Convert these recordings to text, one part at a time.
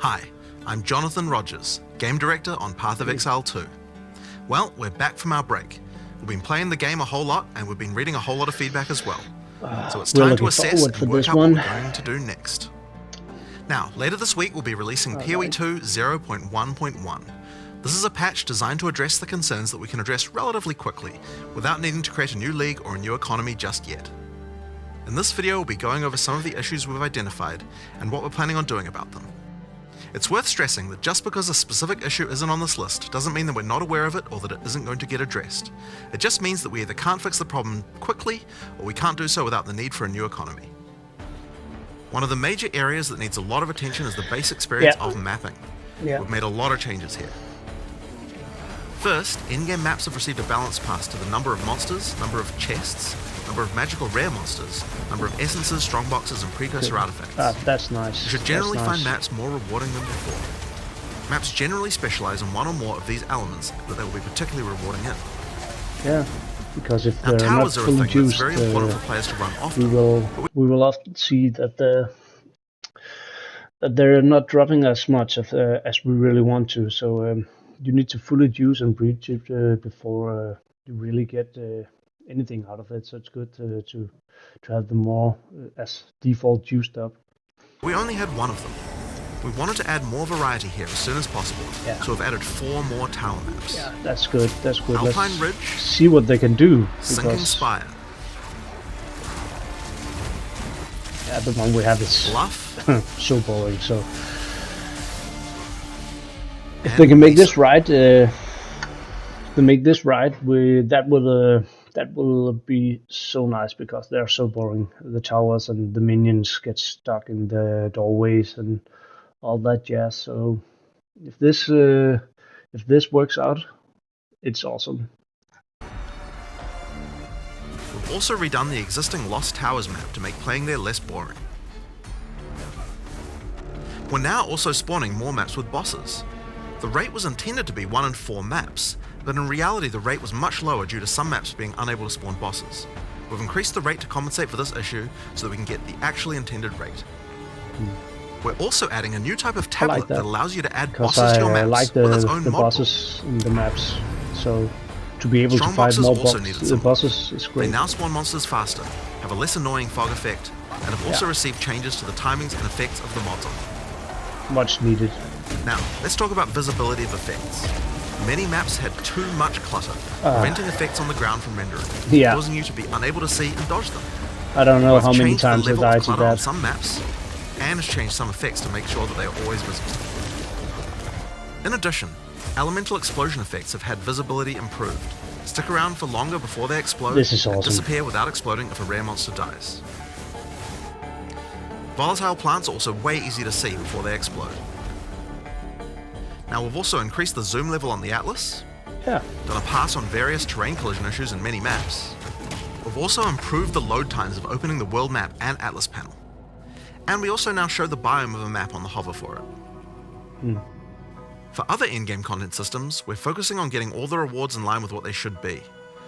Hi, I'm Jonathan Rogers, Game Director on Path of Exile 2. Well, we're back from our break. We've been playing the game a whole lot and we've been reading a whole lot of feedback as well. So it's time to assess and work out what we're going to do next. Now, later this week we'll be releasing PoE 2 0.1.1. This is a patch designed to address the concerns that we can address relatively quickly, without needing to create a new league or a new economy just yet. In this video we'll be going over some of the issues we've identified and what we're planning on doing about them. It's worth stressing that just because a specific issue isn't on this list doesn't mean that we're not aware of it or that it isn't going to get addressed. It just means that we either can't fix the problem quickly or we can't do so without the need for a new economy. One of the major areas that needs a lot of attention is the base experience of mapping. We've made a lot of changes here. First, in-game maps have received a balance pass to the number of monsters, number of chests, number of magical rare monsters, number of essences, strongboxes, and precursor artifacts. That's nice. You should generally find maps more rewarding than before. Maps generally specialize in one or more of these elements that they will be particularly rewarding in. Yeah, because if now, they're not towers are a fully thing used, that's very important for players to run often. we will often see that they're not dropping as much as we really want to. So you need to fully use and breach it before you really get anything out of it. So it's good to have them more as default used up. We only had one of them. We wanted to add more variety here as soon as possible, so we've added 4 more tower maps. Yeah, that's good. That's good. Alpine Ridge, see what they can do. Sinking Spire. Yeah, the one we have is Bluff. so boring. So if they can make this right, that will be so nice because they're so boring. The towers and the minions get stuck in the doorways and all that jazz. So if this works out, it's awesome. We've also redone the existing Lost Towers map to make playing there less boring. We're now also spawning more maps with bosses. The rate was intended to be 1 in 4 maps, but in reality the rate was much lower due to some maps being unable to spawn bosses. We've increased the rate to compensate for this issue so that we can get the actually intended rate. We're also adding a new type of tablet that allows you to add bosses to your maps with its own the mod bosses in the maps. So to be able to fight more bosses is great. They now spawn monsters faster, have a less annoying fog effect, and have also received changes to the timings and effects of the mods on them. Much needed. Now, let's talk about visibility of effects. Many maps had too much clutter, preventing effects on the ground from rendering, causing you to be unable to see and dodge them. I don't know how many times I died to that. On some maps, and has changed some effects to make sure that they are always visible. In addition, elemental explosion effects have had visibility improved. Stick around for longer before they explode and disappear without exploding if a rare monster dies. Volatile plants are also way easier to see before they explode. Now we've also increased the zoom level on the Atlas, done a pass on various terrain collision issues in many maps. We've also improved the load times of opening the world map and Atlas panel. And we also now show the biome of a map on the hover for it. For other in-game content systems, we're focusing on getting all the rewards in line with what they should be.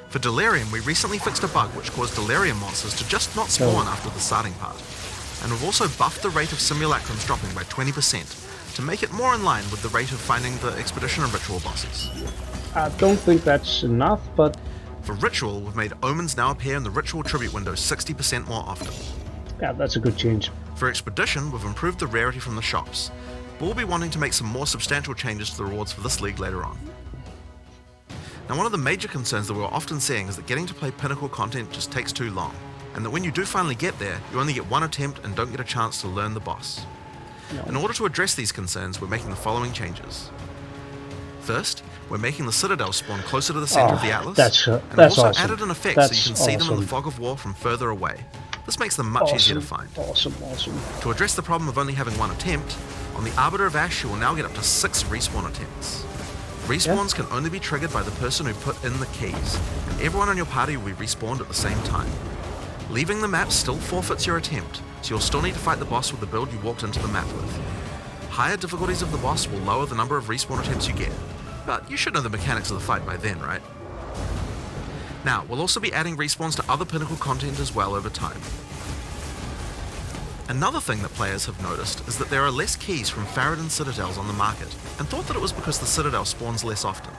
For Delirium, we recently fixed a bug which caused Delirium monsters to just not spawn after the starting part. And we've also buffed the rate of simulacrums dropping by 20%, to make it more in line with the rate of finding the Expedition and Ritual bosses. I don't think that's enough, but... For Ritual, we've made Omens now appear in the Ritual Tribute window 60% more often. Yeah, that's a good change. For Expedition, we've improved the rarity from the shops, but we'll be wanting to make some more substantial changes to the rewards for this league later on. Now, one of the major concerns that we're often seeing is that getting to play Pinnacle content just takes too long, and that when you do finally get there, you only get one attempt and don't get a chance to learn the boss. In order to address these concerns, we're making the following changes. First, we're making the Citadel spawn closer to the center of the Atlas, and we've also added an effect so you can see them in the fog of war from further away. This makes them much easier to find. Awesome. To address the problem of only having one attempt, on the Arbiter of Ash you will now get up to 6 respawn attempts. Respawns can only be triggered by the person who put in the keys, and everyone on your party will be respawned at the same time. Leaving the map still forfeits your attempt, so you'll still need to fight the boss with the build you walked into the map with. Higher difficulties of the boss will lower the number of respawn attempts you get, but you should know the mechanics of the fight by then, right? Now, we'll also be adding respawns to other Pinnacle content as well over time. Another thing that players have noticed is that there are less keys from Faradin citadels on the market, and thought that it was because the citadel spawns less often.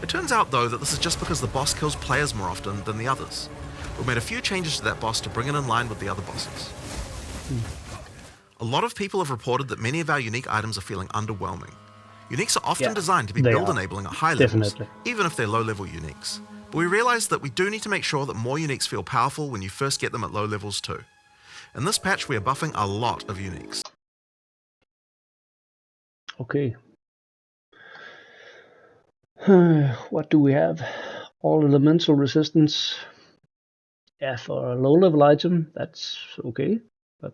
It turns out though that this is just because the boss kills players more often than the others. We've made a few changes to that boss to bring it in line with the other bosses. A lot of people have reported that many of our unique items are feeling underwhelming. Uniques are often designed to be build enabling at high levels, even if they're low level uniques. But we realised that we do need to make sure that more uniques feel powerful when you first get them at low levels too. In this patch we are buffing a lot of uniques. Okay. What do we have? All elemental resistance. Yeah, for a low level item, that's okay. But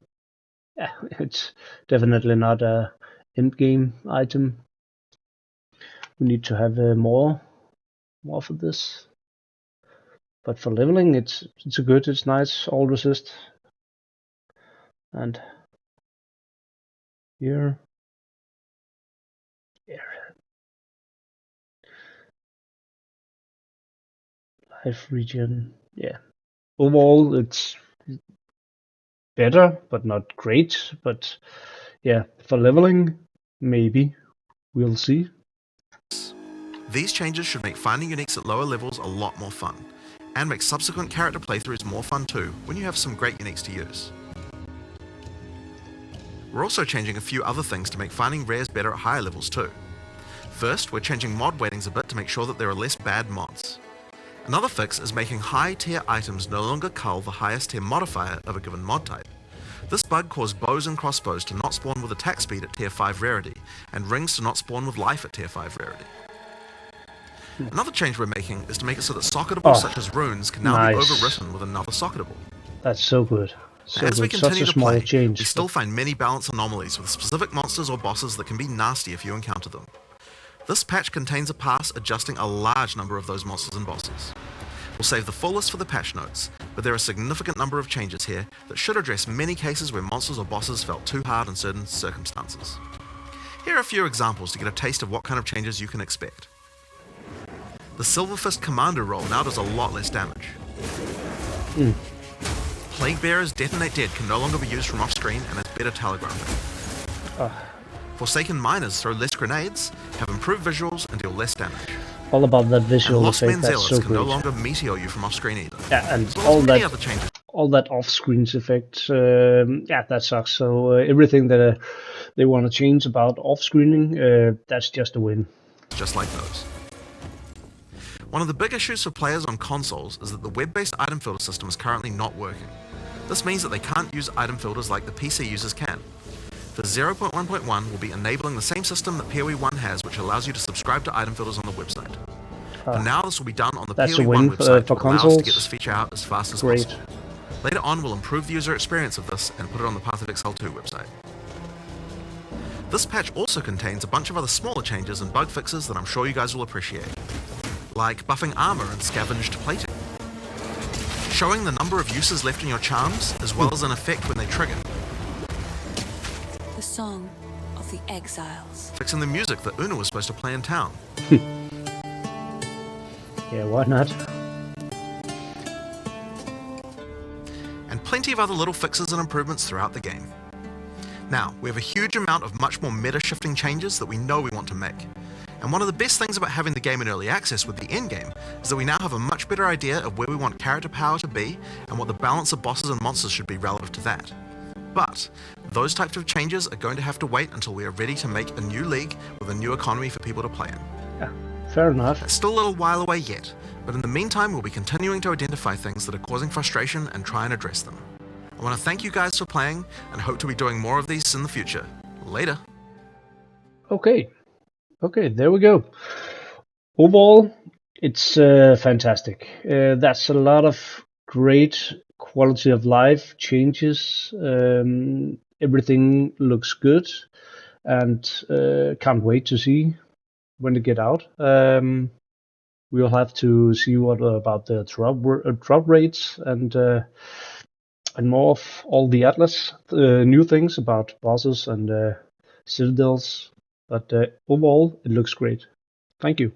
yeah, it's definitely not a end game item. We need to have more for this. But for leveling, it's good, it's nice, all resist. And here, life regen, yeah. Overall, it's better, but not great. But yeah, for leveling, maybe. We'll see. These changes should make finding uniques at lower levels a lot more fun, and make subsequent character playthroughs more fun too, when you have some great uniques to use. We're also changing a few other things to make finding rares better at higher levels too. First, we're changing mod weightings a bit to make sure that there are less bad mods. Another fix is making high tier items no longer cull the highest tier modifier of a given mod type. This bug caused bows and crossbows to not spawn with attack speed at tier 5 rarity, and rings to not spawn with life at tier 5 rarity. Another change we're making is to make it so that socketables such as runes can now be overwritten with another socketable. That's so good. So as we good. continue to play, change, we still find many balance anomalies with specific monsters or bosses that can be nasty if you encounter them. This patch contains a pass adjusting a large number of those monsters and bosses. We'll save the full list for the patch notes, but there are a significant number of changes here that should address many cases where monsters or bosses felt too hard in certain circumstances. Here are a few examples to get a taste of what kind of changes you can expect. The Silver Fist Commander roll now does a lot less damage. Plague Bearer's Detonate Dead can no longer be used from off-screen and has better telegraphing. Forsaken Miners throw less grenades, have improved visuals, and deal less damage. All about that visual and Lost effect, Men that's Zealots so can great. no longer meteor you from off-screen either. Yeah, and all that off-screen effect, yeah, that sucks. So everything that they want to change about off-screening, that's just a win. Just like those. One of the big issues for players on consoles is that the web-based item filter system is currently not working. This means that they can't use item filters like the PC users can. For 0.1.1, we'll be enabling the same system that PoE 1 has, which allows you to subscribe to item filters on the website. For now, this will be done on the PoE 1 website to allow us to get this feature out as fast as possible. Later on, we'll improve the user experience of this and put it on the Path of Exile 2 website. This patch also contains a bunch of other smaller changes and bug fixes that I'm sure you guys will appreciate, like buffing armor and scavenged plating, showing the number of uses left in your charms, as well as an effect when they trigger. The Song of the Exiles. Fixing the music that Una was supposed to play in town. Yeah, why not? And plenty of other little fixes and improvements throughout the game. Now, we have a huge amount of much more meta-shifting changes that we know we want to make. And one of the best things about having the game in early access with the endgame is that we now have a much better idea of where we want character power to be and what the balance of bosses and monsters should be relative to that. But those types of changes are going to have to wait until we are ready to make a new league with a new economy for people to play in. Yeah, fair enough. It's still a little while away yet, but in the meantime we'll be continuing to identify things that are causing frustration and try and address them. I want to thank you guys for playing and hope to be doing more of these in the future. Later. Okay, there we go. Overall, it's fantastic. That's a lot of great quality of life changes. Everything looks good, and can't wait to see when they get out. We'll have to see what about the drop rates and more of all the Atlas new things about bosses and citadels. But overall, it looks great. Thank you.